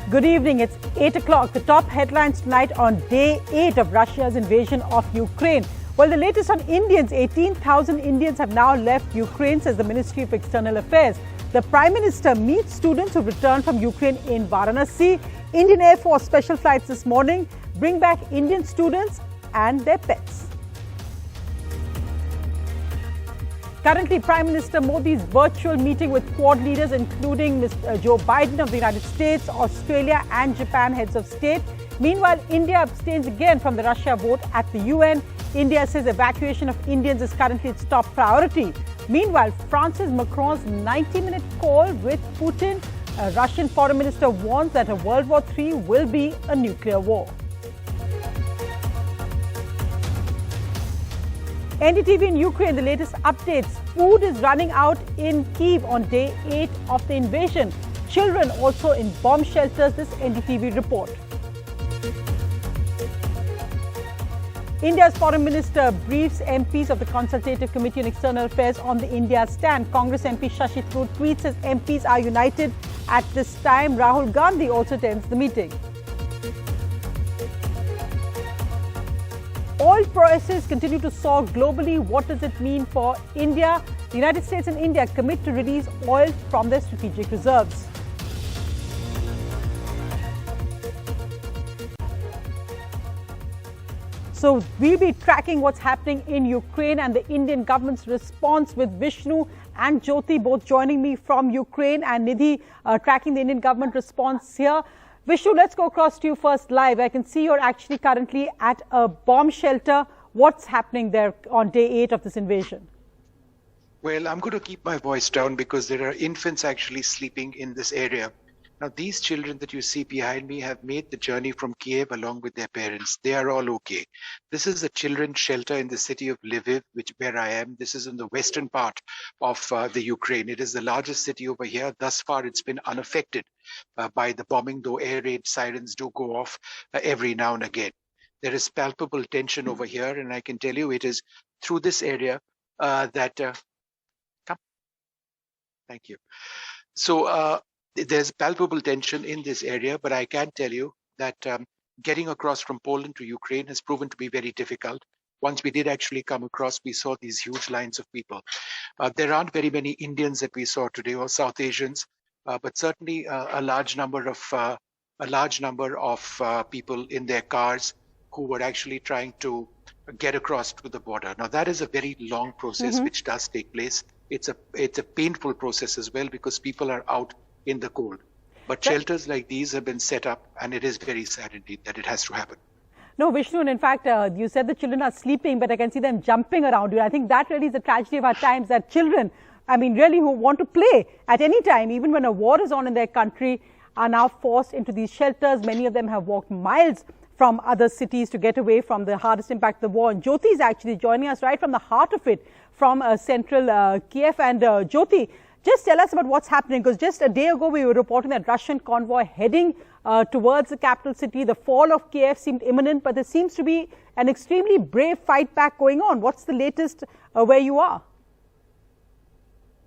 Good evening. It's 8 o'clock. The top headlines tonight on day 8 of Russia's invasion of Ukraine. Well, the latest on Indians. 18,000 Indians have now left Ukraine, says the Ministry of External Affairs. The Prime Minister meets students who returned from Ukraine in Varanasi. Indian Air Force special flights this morning bring back Indian students and their pets. Currently, Prime Minister Modi's virtual meeting with Quad leaders, including Mr. Joe Biden of the United States, Australia and Japan heads of state. Meanwhile, India abstains again from the Russia vote at the UN. India says evacuation of Indians is currently its top priority. Meanwhile, France's Macron's 90-minute call with Putin. A Russian foreign minister warns that a World War III will be a nuclear war. NDTV in Ukraine, the latest updates. Food is running out in Kyiv on day 8 of the invasion. Children also in bomb shelters, this NDTV report. India's foreign minister briefs MPs of the Consultative Committee on External Affairs on the India stand. Congress MP Shashi Tharoor tweets as MPs are united at this time. Rahul Gandhi also attends the meeting. Oil prices continue to soar globally. What does it mean for India? The United States and India commit to release oil from their strategic reserves. So we'll be tracking what's happening in Ukraine and the Indian government's response with Vishnu and Jyoti both joining me from Ukraine, and Nidhi tracking the Indian government response here. Vishnu, let's go across to you first live. I can see you're actually currently at a bomb shelter. What's happening there on day 8 of this invasion? Well, I'm going to keep my voice down because there are infants actually sleeping in this area. Now, these children that you see behind me have made the journey from Kiev along with their parents. They are all okay. This is a children's shelter in the city of Lviv, where I am. This is in the western part of the Ukraine. It is the largest city over here. Thus far, it's been unaffected by the bombing, though air raid sirens do go off every now and again. There is palpable tension over here, and I can tell you it is through this area Thank you. So, there's palpable tension in this area, but I can tell you that getting across from Poland to Ukraine has proven to be very difficult. Once we did actually come across, we saw these huge lines of people. There aren't very many Indians that we saw today, or South Asians, but certainly a large number of people in their cars who were actually trying to get across to the border. Now, that is a very long process, which does take place. It's a painful process as well because people are out in the cold. But shelters like these have been set up, and it is very sad indeed that it has to happen. No, Vishnu, and in fact, you said the children are sleeping, but I can see them jumping around you. I think that really is the tragedy of our times, that children, really who want to play at any time, even when a war is on in their country, are now forced into these shelters. Many of them have walked miles from other cities to get away from the hardest impact of the war. And Jyoti is actually joining us right from the heart of it, from central Kiev. And Jyoti, just tell us about what's happening, because just a day ago we were reporting that Russian convoy heading towards the capital city. The fall of Kiev seemed imminent, but there seems to be an extremely brave fight back going on. What's the latest where you are?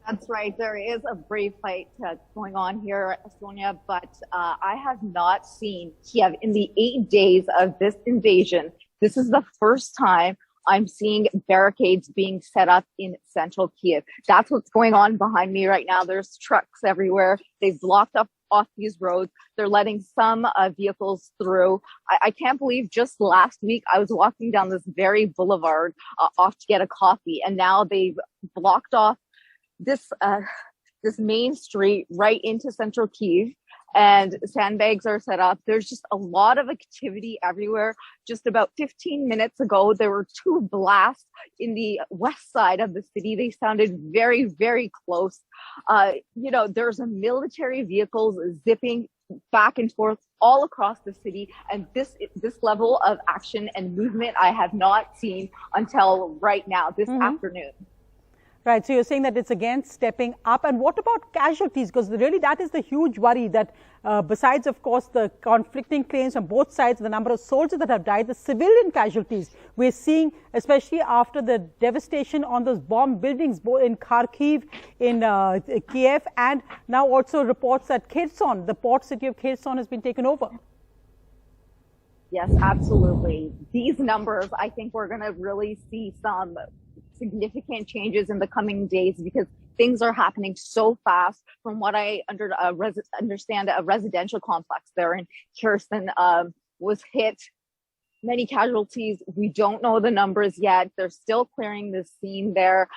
That's right. There is a brave fight going on here, Sonia, but I have not seen Kiev in the 8 days of this invasion. This is the first time I'm seeing barricades being set up in central Kiev. That's what's going on behind me right now. There's trucks everywhere. They've blocked off these roads. They're letting some vehicles through. I can't believe just last week I was walking down this very boulevard off to get a coffee, and now they've blocked off this main street right into central Kiev. And sandbags are set up. There's just a lot of activity everywhere. Just about 15 minutes ago, there were 2 blasts in the west side of the city. They sounded very, very close. There's military vehicles zipping back and forth all across the city. And this level of action and movement I have not seen until right now, this afternoon. Right. So you're saying that it's again stepping up. And what about casualties? Because really that is the huge worry that besides, of course, the conflicting claims on both sides, the number of soldiers that have died, the civilian casualties we're seeing, especially after the devastation on those bomb buildings, both in Kharkiv, in Kiev, and now also reports that Kherson, the port city of Kherson, has been taken over. Yes, absolutely. These numbers, I think we're going to really see some significant changes in the coming days because things are happening so fast. From what I understand, a residential complex there in Kherson was hit. Many casualties. We don't know the numbers yet. They're still clearing the scene there.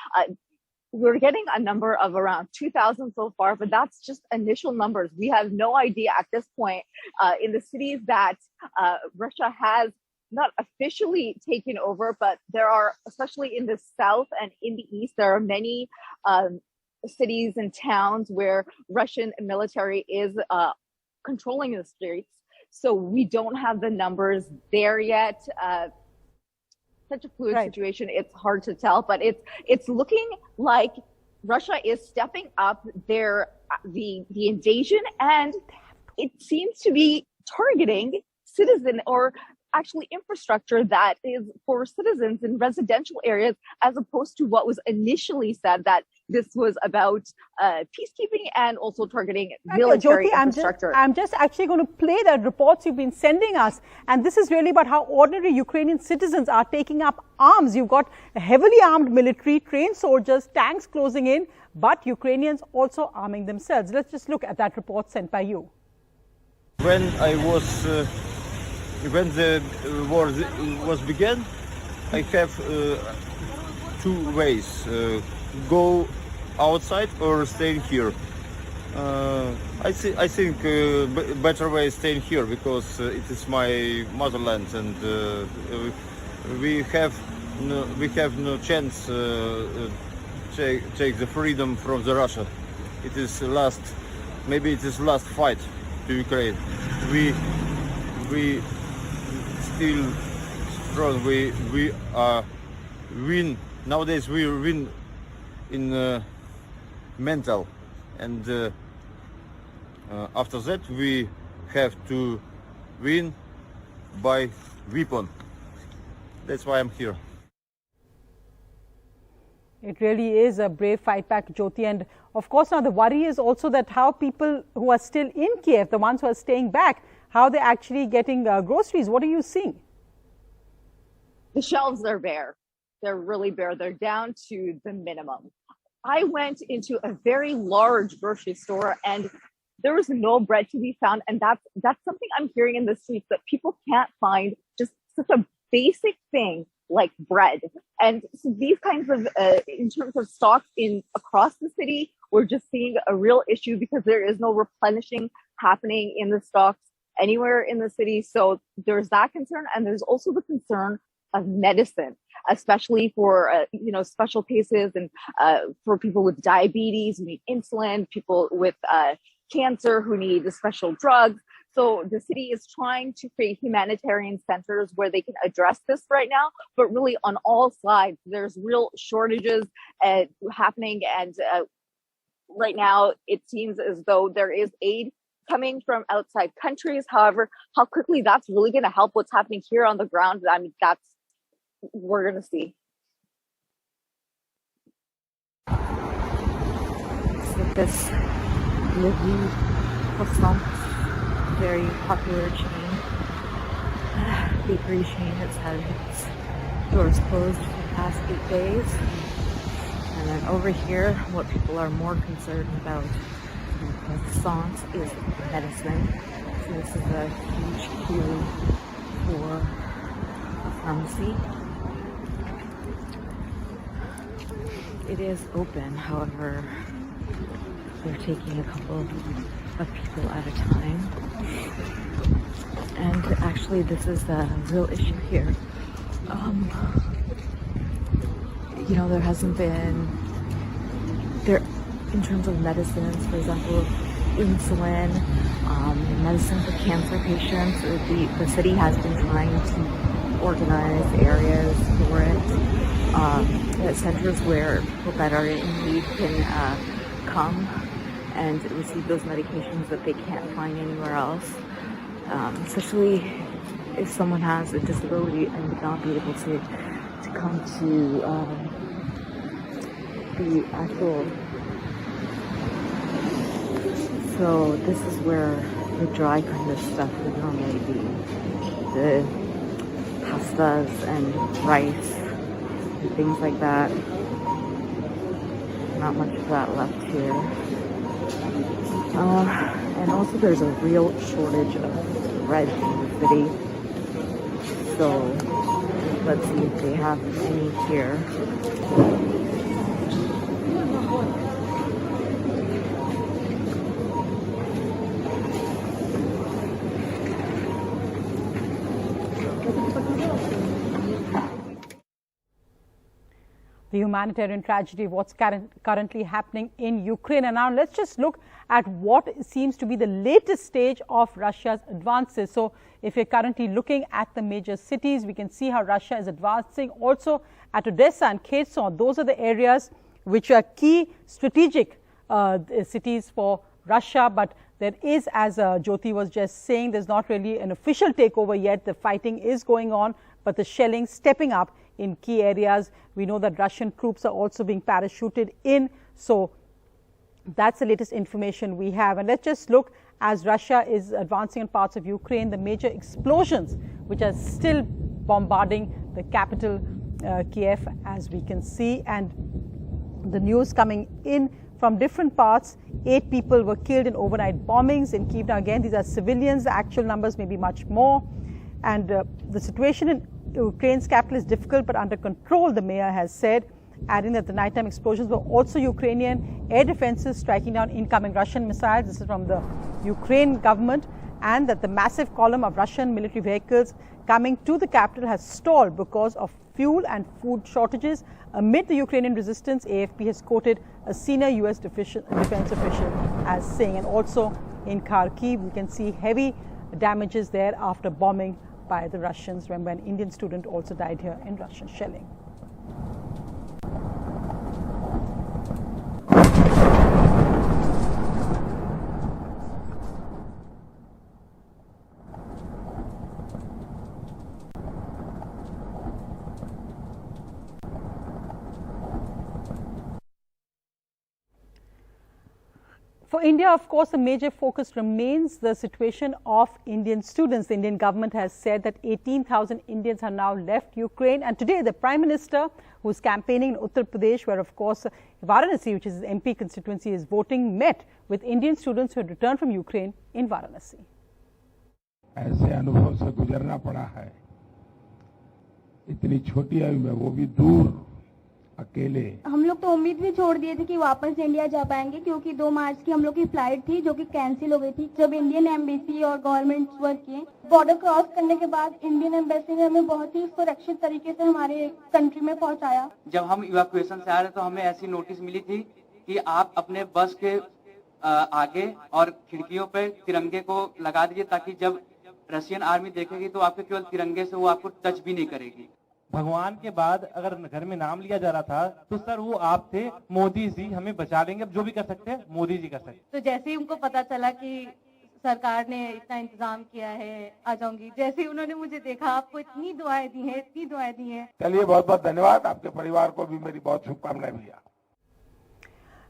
We're getting a number of around 2,000 so far, but that's just initial numbers. We have no idea at this point in the cities that Russia has not officially taken over, but there are, especially in the south and in the east, there are many cities and towns where Russian military is controlling the streets. So we don't have the numbers there yet. Such a fluid situation, it's hard to tell, but it's looking like Russia is stepping up the invasion, and it seems to be targeting citizen or actually infrastructure that is for citizens in residential areas, as opposed to what was initially said that this was about peacekeeping and also targeting military infrastructure. I'm just actually going to play the reports you've been sending us. And this is really about how ordinary Ukrainian citizens are taking up arms. You've got a heavily armed military, trained soldiers, tanks closing in, but Ukrainians also arming themselves. Let's just look at that report sent by you. When the war was began, I have two ways: go outside or stay here. I think better way is staying here because it is my motherland, and we have no chance take the freedom from the Russia. It is maybe it is last fight to Ukraine. We still strong. We win nowadays. We win in mental, and after that we have to win by weapon. That's why I'm here. It really is a brave fight back, Jyoti. And of course, now the worry is also that how people who are still in Kiev, the ones who are staying back, how they're actually getting groceries. What are you seeing? The shelves are bare. They're really bare. They're down to the minimum. I went into a very large grocery store and there was no bread to be found. And that's something I'm hearing in the streets, that people can't find just such a basic thing like bread. And so these kinds of, in terms of stocks across the city, we're just seeing a real issue because there is no replenishing happening in the stocks anywhere in the city. So there's that concern. And there's also the concern of medicine, especially for, special cases and for people with diabetes who need insulin, people with cancer who need the special drugs. So the city is trying to create humanitarian centers where they can address this right now, but really on all sides, there's real shortages happening. And right now, it seems as though there is aid coming from outside countries. However, how quickly that's really going to help what's happening here on the ground, I mean, we're going to see. So this Lviv croissant, very popular chain, bakery chain. It's had its doors closed for the past 8 days. And then over here, what people are more concerned about than croissants is medicine. So this is a huge queue for a pharmacy. It is open, however, they're taking a couple of people at a time. And actually, this is a real issue here. There hasn't been, in terms of medicines, for example, insulin, medicine for cancer patients, the city has been trying to organize areas for it. centers where people that are in need can come and receive those medications that they can't find anywhere else. Especially if someone has a disability and would not be able to come to the actual. So this is where the dry kind of stuff would normally be. The pastas and rice and things like that. Not much of that left here. And also there's a real shortage of bread in the city. So let's see if they have any here. The humanitarian tragedy of what's currently happening in Ukraine. And now let's just look at what seems to be the latest stage of Russia's advances. So if you're currently looking at the major cities, we can see how Russia is advancing. Also at Odessa and Kherson, those are the areas which are key strategic cities for Russia. But there is, as Jyoti was just saying, there's not really an official takeover yet. The fighting is going on, but the shelling stepping up in key areas. We know that Russian troops are also being parachuted in. So that's the latest information we have. And let's just look, as Russia is advancing in parts of Ukraine, the major explosions which are still bombarding the capital, Kiev, as we can see. And the news coming in from different parts, 8 people were killed in overnight bombings in Kiev. Now again, these are civilians. The actual numbers may be much more. And the situation in Ukraine's capital is difficult but under control, the mayor has said, adding that the nighttime explosions were also Ukrainian air defenses striking down incoming Russian missiles. This is from the Ukraine government. And that the massive column of Russian military vehicles coming to the capital has stalled because of fuel and food shortages. Amid the Ukrainian resistance, AFP has quoted a senior U.S. defense official as saying. And also in Kharkiv, we can see heavy damages there after bombing by the Russians. Remember, an Indian student also died here in Russian shelling. For India, of course, the major focus remains the situation of Indian students. The Indian government has said that 18,000 Indians have now left Ukraine. And today, the Prime Minister, who is campaigning in Uttar Pradesh, where, of course, Varanasi, which is his MP constituency, is voting, met with Indian students who had returned from Ukraine in Varanasi. ऐसे अनुभव से गुजरना पड़ा है, इतनी छोटी आयु में, वो भी दूर, अकेले। हम लोग तो उम्मीद भी छोड़ दिए थे कि वापस इंडिया जा पाएंगे, क्योंकि 2 मार्च की हम लोग की फ्लाइट थी जो कि कैंसिल हो गई थी। जब इंडियन एम्बेसी और गवर्नमेंट वर्क किए, बॉर्डर क्रॉस करने के बाद इंडियन एम्बेसी ने हमें बहुत ही सुरक्षित तरीके से हमारे कंट्री में पहुंचाया। जब हम इवैक्यूएशन से आ रहे तो हमें ऐसी नोटिस मिली थी कि आप अपने बस के आगे और खिड़कियों पे तिरंगे को लगा दीजिए, ताकि जब रशियन आर्मी देखेगी तो आपके केवल तिरंगे से वो आपको टच भी नहीं करेगी। भगवान के बाद अगर घर में नाम लिया जा रहा था तो सर वो आप थे, मोदी जी हमें बचा लेंगे, जो भी कर सकते हैं मोदी जी कर सकते हैं। तो जैसे ही उनको पता चला कि सरकार ने इतना इंतजाम किया है, आ जाऊंगी, जैसे ही उन्होंने मुझे देखा, आपको इतनी दुआएं दी हैं, इतनी दुआएं दी हैं। चलिए, बहुत बहुत धन्यवाद, आपके परिवार को भी मेरी बहुत शुभकामनाएं भैया।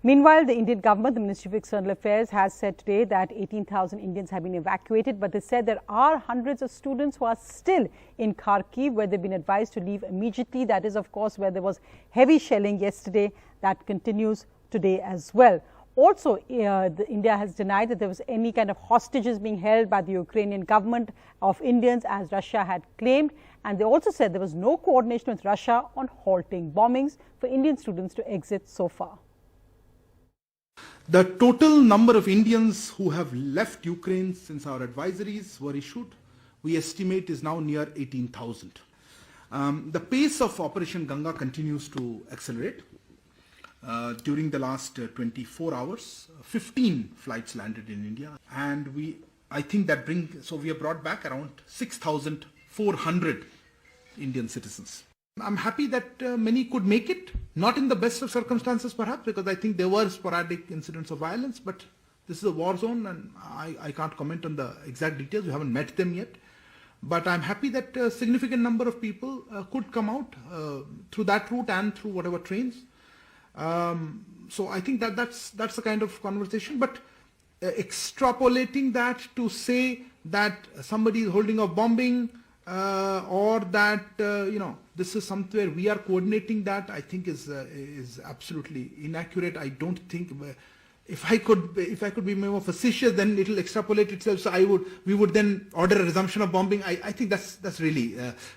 Meanwhile, the Indian government, the Ministry of External Affairs, has said today that 18,000 Indians have been evacuated, but they said there are hundreds of students who are still in Kharkiv, where they've been advised to leave immediately. That is, of course, where there was heavy shelling yesterday. That continues today as well. Also, India has denied that there was any kind of hostages being held by the Ukrainian government of Indians, as Russia had claimed. And they also said there was no coordination with Russia on halting bombings for Indian students to exit so far. The total number of Indians who have left Ukraine since our advisories were issued, we estimate, is now near 18,000. The pace of Operation Ganga continues to accelerate. During the last 24 hours, 15 flights landed in India, and we have brought back around 6,400 Indian citizens. I'm happy that many could make it, not in the best of circumstances perhaps, because I think there were sporadic incidents of violence, but this is a war zone and I can't comment on the exact details. We haven't met them yet. But I'm happy that a significant number of people could come out through that route and through whatever trains. So I think that's the kind of conversation. But extrapolating that to say that somebody is holding up bombing or that this is somewhere we are coordinating that, I think is absolutely inaccurate. I don't think. If I could be more facetious, then it will extrapolate itself. So we would then order a resumption of bombing. I think that's really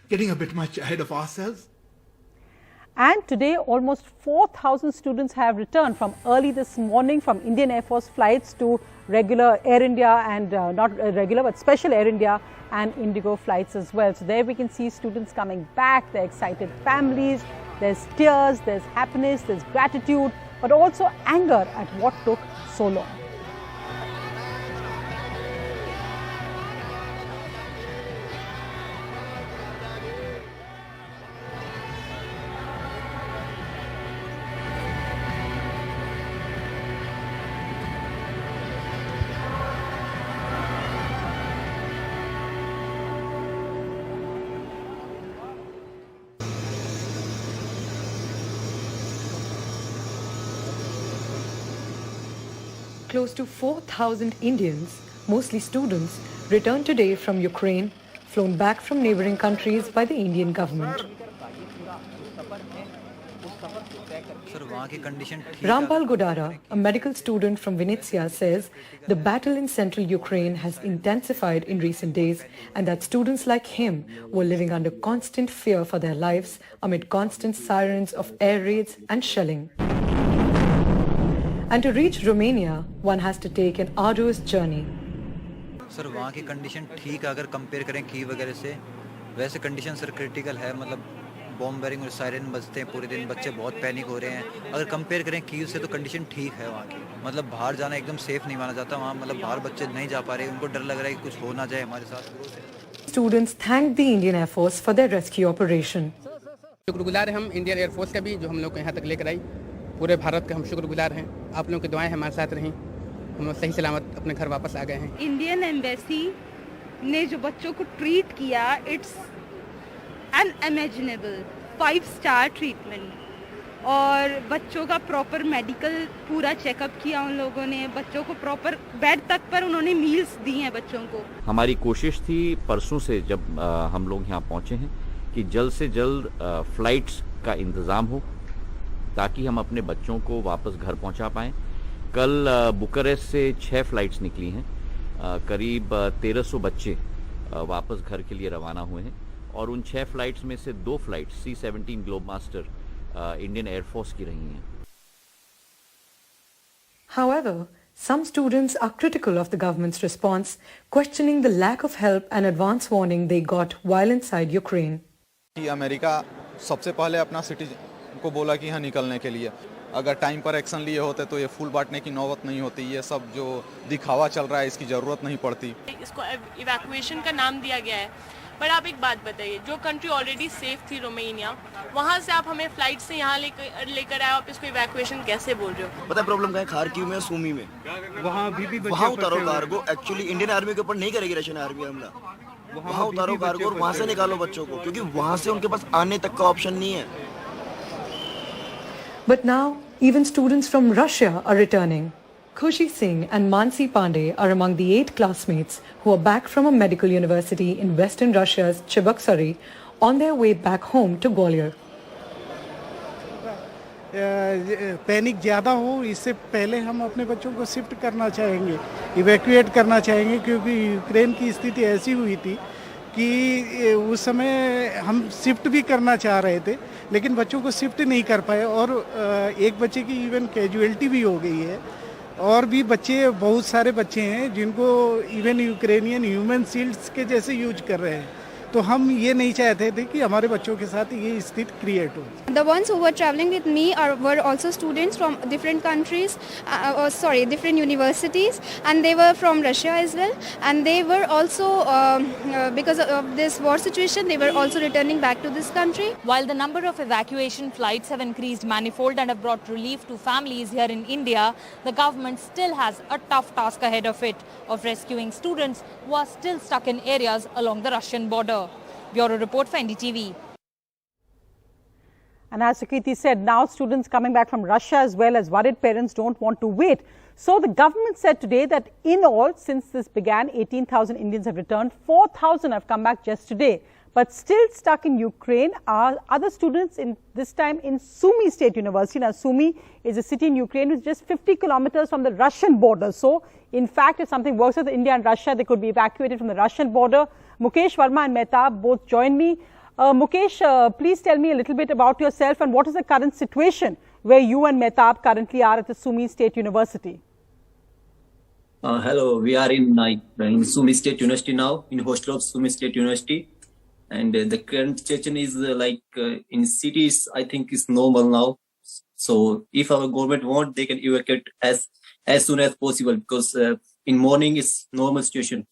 getting a bit much ahead of ourselves. And today, almost 4,000 students have returned from early this morning from Indian Air Force flights to regular Air India and not regular but special Air India and Indigo flights as well. So there we can see students coming back, their excited families, there's tears, there's happiness, there's gratitude, but also anger at what took so long. Close to 4,000 Indians, mostly students, returned today from Ukraine, flown back from neighboring countries by the Indian government. Rampal Godara, a medical student from Vinnytsia, says the battle in central Ukraine has intensified in recent days and that students like him were living under constant fear for their lives amid constant sirens of air raids and shelling. And to reach Romania, one has to take an arduous journey. Sir वहाँ की condition ठीक है अगर compare करें की वगैरह से वैसे कंडीशन सर क्रिटिकल है मतलब बॉम्बेरिंग और सायरन बजते हैं पूरे दिन बच्चे बहुत पैनिक हो रहे हैं अगर कंपेयर करें कीव से तो कंडीशन ठीक है वहाँ की मतलब बाहर जाना एकदम सेफ नहीं माना जाता वहाँ मतलब बाहर बच्चे नहीं जा पा रहे उनको डर लग रहा है कि कुछ हो ना जाए हमारे साथ. Students thanked the Indian Air Force for their rescue operation. शुक्रगुजार हैं हम इंडियन एयरफोर्स का भी जो हम लोग को यहाँ तक लेकर आई पूरे भारत के हम शुक्रगुजार हैं आप लोगों की दुआएं हमारे साथ रहीं हम लोग सही सलामत अपने घर वापस आ गए हैं. इंडियन एम्बेसी ने जो बच्चों को ट्रीट किया इट्स अनइमेजिनेबल 5-star ट्रीटमेंट और बच्चों का प्रॉपर मेडिकल पूरा चेकअप किया उन लोगों ने बच्चों को प्रॉपर बेड तक पर उन्होंने मील्स दी हैं बच्चों को. हमारी कोशिश थी परसों से जब हम लोग यहाँ पहुँचे हैं कि जल्द से जल्द फ्लाइट्स का इंतज़ाम हो ताकि हम अपने बच्चों को वापस घर पहुँचा पाएँ. कल बुकारेस्ट से 6 फ्लाइट्स निकली हैं करीब 1300 बच्चे वापस घर के लिए रवाना हुए हैं और उन 6 फ्लाइट्स में से 2 flights C-17 globe master Indian air force की रही हैं. However, some students are critical of the government's response, questioning the lack of help and advance warning they got while inside Ukraine. America सबसे पहले अपना सिटीजन को बोला कि यहाँ निकलने के लिए अगर टाइम पर एक्शन लिए होते तो ये फूल बांटने की नौबत नहीं होती. ये सब जो दिखावा चल रहा है इसकी ज़रूरत नहीं पड़ती. इसको इवैक्यूएशन का नाम दिया गया है पर आप एक बात बताइए जो कंट्री ऑलरेडी सेफ थी रोमानिया वहाँ से आप हमें फ्लाइट से यहाँ लेकर आए आप इसको इवैक्यूएशन कैसे बोल रहे हो. पता है प्रॉब्लम क्या है खारकीव में सूमी में वहाँ उतारो कार्गो एक्चुअली इंडियन आर्मी के ऊपर नहीं करेगी रशियन आर्मी हमला वहाँ उतारो कार्गो और वहाँ से निकालो बच्चों को क्योंकि वहाँ से उनके पास आने तक का ऑप्शन नहीं है. But now, even students from Russia are returning. Khushi Singh and Mansi Pandey are among the 8 classmates who are back from a medical university in western Russia's Cheboksary on their way back home to Gwalior. Panic ज़्यादा हो इससे पहले हम अपने बच्चों को shift करना चाहेंगे इवैक्यूएट करना चाहेंगे क्योंकि यूक्रेन की स्थिति ऐसी हुई थी कि उस समय हम शिफ्ट भी करना चाह रहे थे लेकिन बच्चों को शिफ्ट नहीं कर पाए और एक बच्चे की इवन कैजुअलिटी भी हो गई है और भी बच्चे बहुत सारे बच्चे हैं जिनको इवन यूक्रेनियन ह्यूमन शील्ड्स के जैसे यूज कर रहे हैं तो हम ये नहीं चाहते थे कि हमारे बच्चों के साथ ये स्थिति क्रिएट हो. The ones who were traveling with me were also students from different countries, different universities, and they were from Russia as well. And they were also, because of this war situation, they were also returning back to this country. While the number of evacuation flights have increased manifold and have brought relief to families here in India, the government still has a tough task ahead of it of rescuing students who are still stuck in areas along the Russian border. Bureau report for NDTV. And as Sukriti said, now students coming back from Russia as well as worried parents don't want to wait. So the government said today that in all, since this began, 18,000 Indians have returned. 4,000 have come back just today. But still stuck in Ukraine are other students, in this time in Sumy State University. Now, Sumy is a city in Ukraine which is just 50 kilometers from the Russian border. So, in fact, if something works with India and Russia, they could be evacuated from the Russian border. Mukesh Verma and Mehtab both join me. Mukesh, please tell me a little bit about yourself and what is the current situation where you and Mehtab currently are at the Sumy State University? Hello, we are in Sumy State University now, in hostel of Sumy State University. And the current situation is in cities, I think is normal now. So if our government want, they can evacuate as soon as possible, because in morning is normal situation.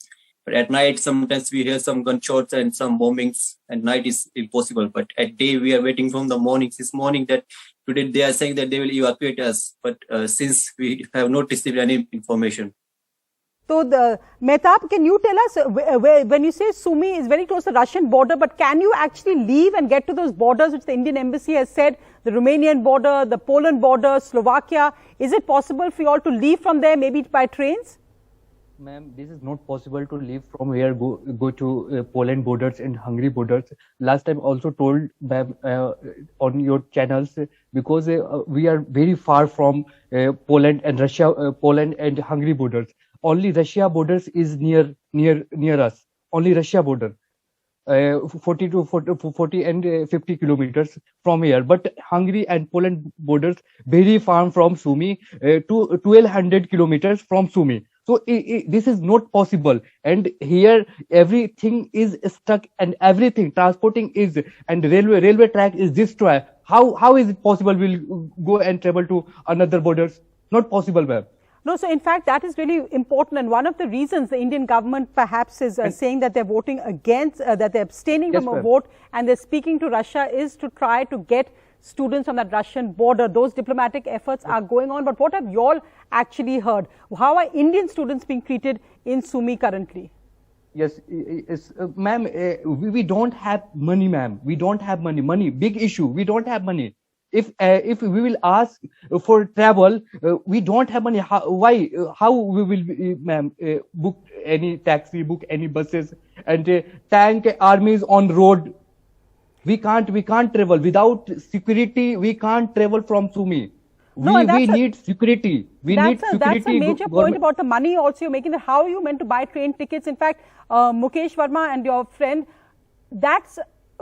But at night, sometimes we hear some gunshots and some bombings, and night is impossible. But at day, we are waiting from the morning. This morning that today they are saying that they will evacuate us. But since we have not received any information. So, Mehtab, can you tell us, when you say Sumy is very close to the Russian border, but can you actually leave and get to those borders which the Indian embassy has said, the Romanian border, the Poland border, Slovakia? Is it possible for you all to leave from there, maybe by trains? Ma'am, this is not possible to leave from here, go to Poland borders and Hungary borders. Last time also told, ma'am, on your channels, because we are very far from Poland and Russia, Poland and Hungary borders. Only Russia borders is near us. Only Russia border, 40 and 50 kilometers from here. But Hungary and Poland borders very far from Sumy, to 1200 kilometers from Sumy. So this is not possible. And here everything is stuck, and everything transporting is, and railway track is destroyed. How is it possible we'll go and travel to another borders? Not possible, ma'am. No, so in fact, that is really important. And one of the reasons the Indian government perhaps is saying that they're voting against, that they're abstaining from a vote and they're speaking to Russia is to try to get students on that Russian border. Those diplomatic efforts are going on. But what have you all actually heard? How are Indian students being treated in Sumy currently? Yes, ma'am, we don't have money, ma'am. We don't have money. Money, big issue. We don't have money. If we will ask for travel, we don't have money. Why? How we will, ma'am, book any taxi, book any buses, and tank armies on road? We can't travel without security. We can't travel from Sumy. We need security. That's a major point about the money also you're making. How are you meant to buy train tickets? In fact, Mukesh Verma and your friend,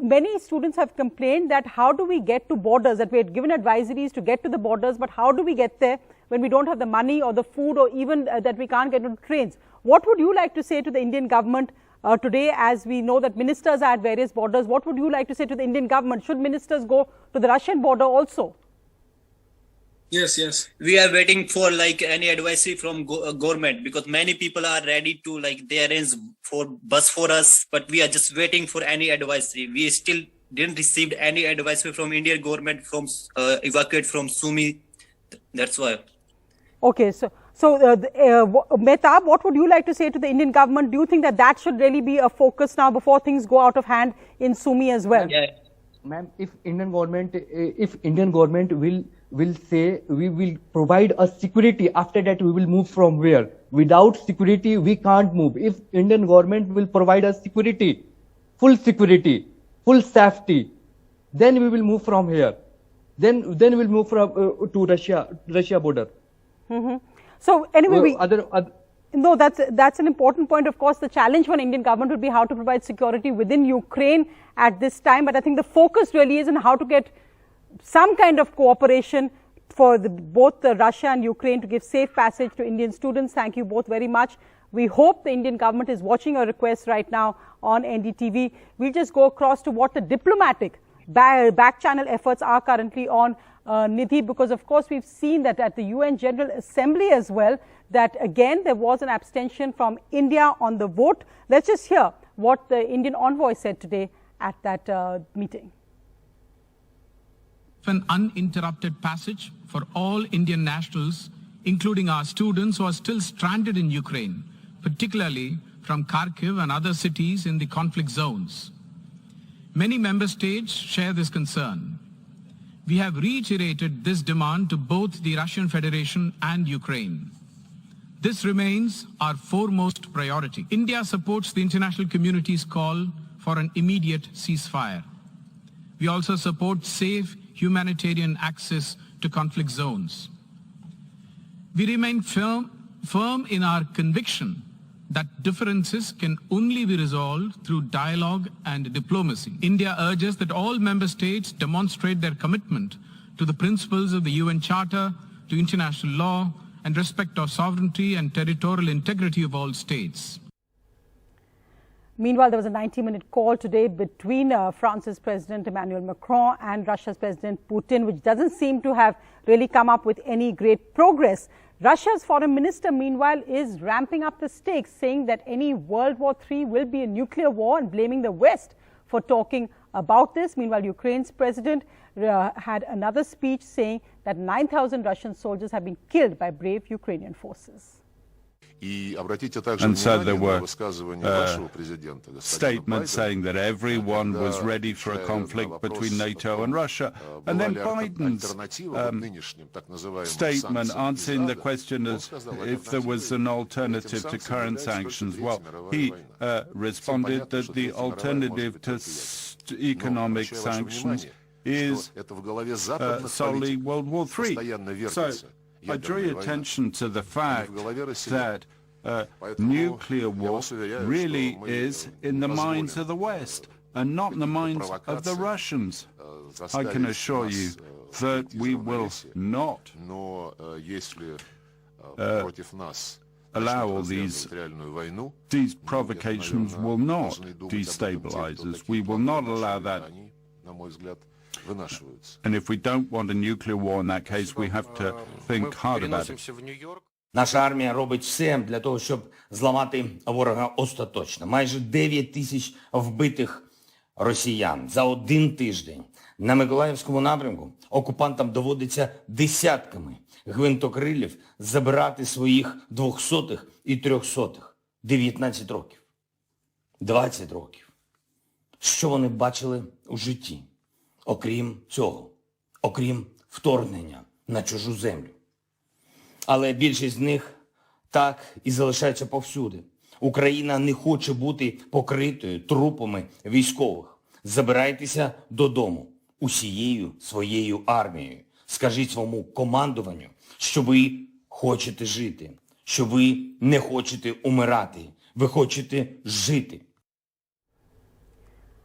many students have complained that how do we get to borders, that we had given advisories to get to the borders, but how do we get there when we don't have the money or the food, or even that we can't get on trains? What would you like to say to the Indian government today, as we know that ministers are at various borders? What would you like to say to the Indian government? Should ministers go to the Russian border also? Yes. We are waiting for any advisory from government, because many people are ready to they arrange for bus for us, but we are just waiting for any advisory. We still didn't receive any advisory from Indian government from evacuate from Sumy. That's why. Okay, so Mehtab, what would you like to say to the Indian government? Do you think that should really be a focus now before things go out of hand in Sumy as well? Yeah, ma'am. If Indian government will say we will provide a security, after that we will move from where? Without security we can't move. If Indian government will provide us security, full safety, then we will move from here. Then we'll move from to Russia border. So anyway, no, that's an important point. Of course, the challenge for an Indian government would be how to provide security within Ukraine at this time. But I think the focus really is on how to get some kind of cooperation for both Russia and Ukraine to give safe passage to Indian students. Thank you both very much. We hope the Indian government is watching our request right now on NDTV. We'll just go across to what the diplomatic back channel efforts are currently on, Nidhi, because of course we've seen that at the UN General Assembly as well, that again there was an abstention from India on the vote. Let's just hear what the Indian envoy said today at that meeting. An uninterrupted passage for all Indian nationals, including our students who are still stranded in Ukraine, particularly from Kharkiv and other cities in the conflict zones. Many member states share this concern. We have reiterated this demand to both the Russian Federation and Ukraine. This remains our foremost priority. India supports the international community's call for an immediate ceasefire. We also support safe humanitarian access to conflict zones. We remain firm in our conviction that differences can only be resolved through dialogue and diplomacy. India urges that all member states demonstrate their commitment to the principles of the UN Charter, to international law, and respect of sovereignty and territorial integrity of all states. Meanwhile, there was a 90-minute call today between France's President Emmanuel Macron and Russia's President Putin, which doesn't seem to have really come up with any great progress. Russia's foreign minister, meanwhile, is ramping up the stakes, saying that any World War III will be a nuclear war and blaming the West for talking about this. Meanwhile, Ukraine's president had another speech saying that 9,000 Russian soldiers have been killed by brave Ukrainian forces. And so there were statements saying that everyone was ready for a conflict between NATO and Russia. And then Biden's statement answering the question as if there was an alternative to current sanctions. Well, he responded that the alternative to economic sanctions is solely World War III. So I draw your attention to the fact that nuclear war really is in the minds of the West and not in the minds of the Russians. I can assure you that we will not allow all these provocations will not destabilize us. We will not allow that. And if we don't want a nuclear war in that case, we have to think hard about it. Наша армія робить все для того, щоб зламати ворога остаточно. Майже 9 тисяч вбитих росіян за один тиждень. На Миколаївському напрямку окупантам доводиться десятками гвинтокрилів забирати своїх 200-х і 300-х. 19 років. 20 років. Що вони бачили у житті? Окрім цього, окрім вторгнення на чужу землю. Але більшість з них так і залишаються повсюди. Україна не хоче бути покритою трупами військових. Забирайтеся додому усією своєю армією. Скажіть своєму командуванню, що ви хочете жити, що ви не хочете умирати, ви хочете жити.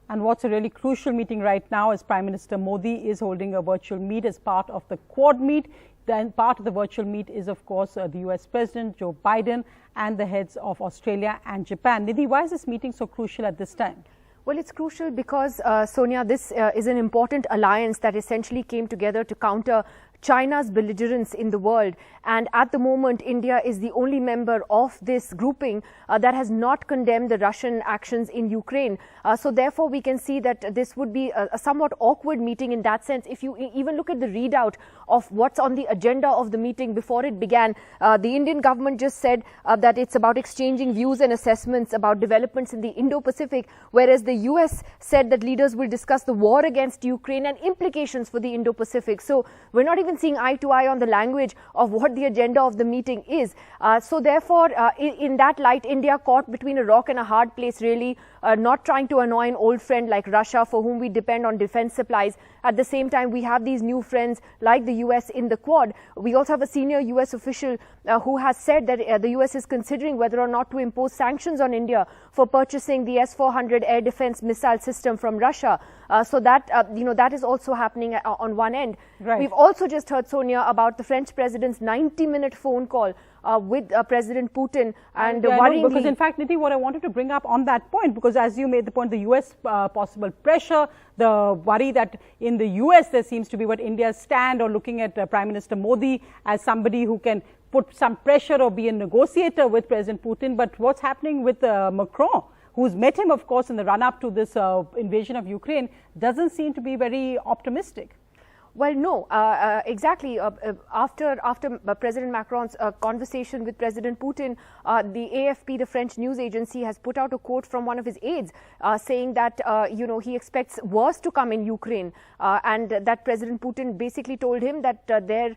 And what's a really crucial meeting right now is Prime Minister Modi is holding a virtual meet as part of the Quad meet. Then part of the virtual meet is, of course, the US President, Joe Biden, and the heads of Australia and Japan. Nidhi, why is this meeting so crucial at this time? Well, it's crucial because, Sonia, this is an important alliance that essentially came together to counter China's belligerence in the world. And at the moment, India is the only member of this grouping that has not condemned the Russian actions in Ukraine. So therefore, we can see that this would be a somewhat awkward meeting in that sense. If you even look at the readout of what's on the agenda of the meeting before it began, the Indian government just said that it's about exchanging views and assessments about developments in the Indo-Pacific, whereas the US said that leaders will discuss the war against Ukraine and implications for the Indo-Pacific. So we're not even seeing eye to eye on the language of what the agenda of the meeting is. So therefore, in that light, India caught between a rock and a hard place, really, not trying to annoy an old friend like Russia, for whom we depend on defense supplies. At the same time, we have these new friends like the US in the Quad. We also have a senior US official who has said that the US is considering whether or not to impose sanctions on India for purchasing the S-400 air defense missile system from Russia. So that, that is also happening on one end. Right. We've also just heard, Sonia, about the French president's 90-minute phone call with President Putin and worryingly... Because in fact, Niti, what I wanted to bring up on that point, because as you made the point, the US possible pressure, the worry that in the US there seems to be what India's stand, or looking at Prime Minister Modi as somebody who can put some pressure or be a negotiator with President Putin. But what's happening with Macron, who's met him, of course, in the run-up to this invasion of Ukraine, doesn't seem to be very optimistic. Well, no, exactly. After President Macron's conversation with President Putin, the AFP, the French news agency, has put out a quote from one of his aides saying that, he expects wars to come in Ukraine, and that President Putin basically told him that their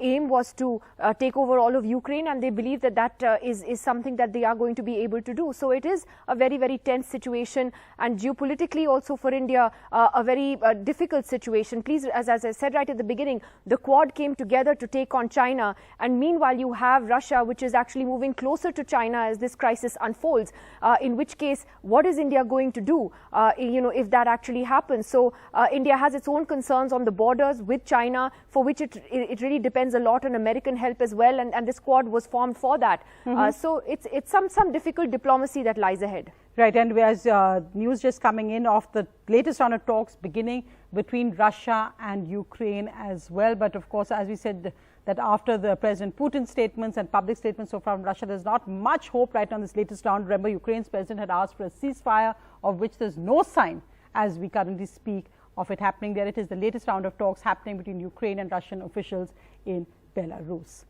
aim was to take over all of Ukraine, and they believe that that is something that they are going to be able to do. So it is a very, very tense situation, and geopolitically also for India, a very difficult situation. Please, as I said right at the beginning, the Quad came together to take on China, and meanwhile you have Russia, which is actually moving closer to China as this crisis unfolds, in which case what is India going to do if that actually happens? So India has its own concerns on the borders with China, for which it really depends a lot on American help as well, and this Quad was formed for that. So it's some difficult diplomacy that lies ahead. Right, and as news just coming in of the latest round of talks beginning between Russia and Ukraine as well. But of course, as we said, that after the President Putin statements and public statements so far from Russia, there's not much hope right now in this latest round. Remember, Ukraine's president had asked for a ceasefire, of which there's no sign as we currently speak of it happening. There it is, the latest round of talks happening between Ukraine and Russian officials in Belarus.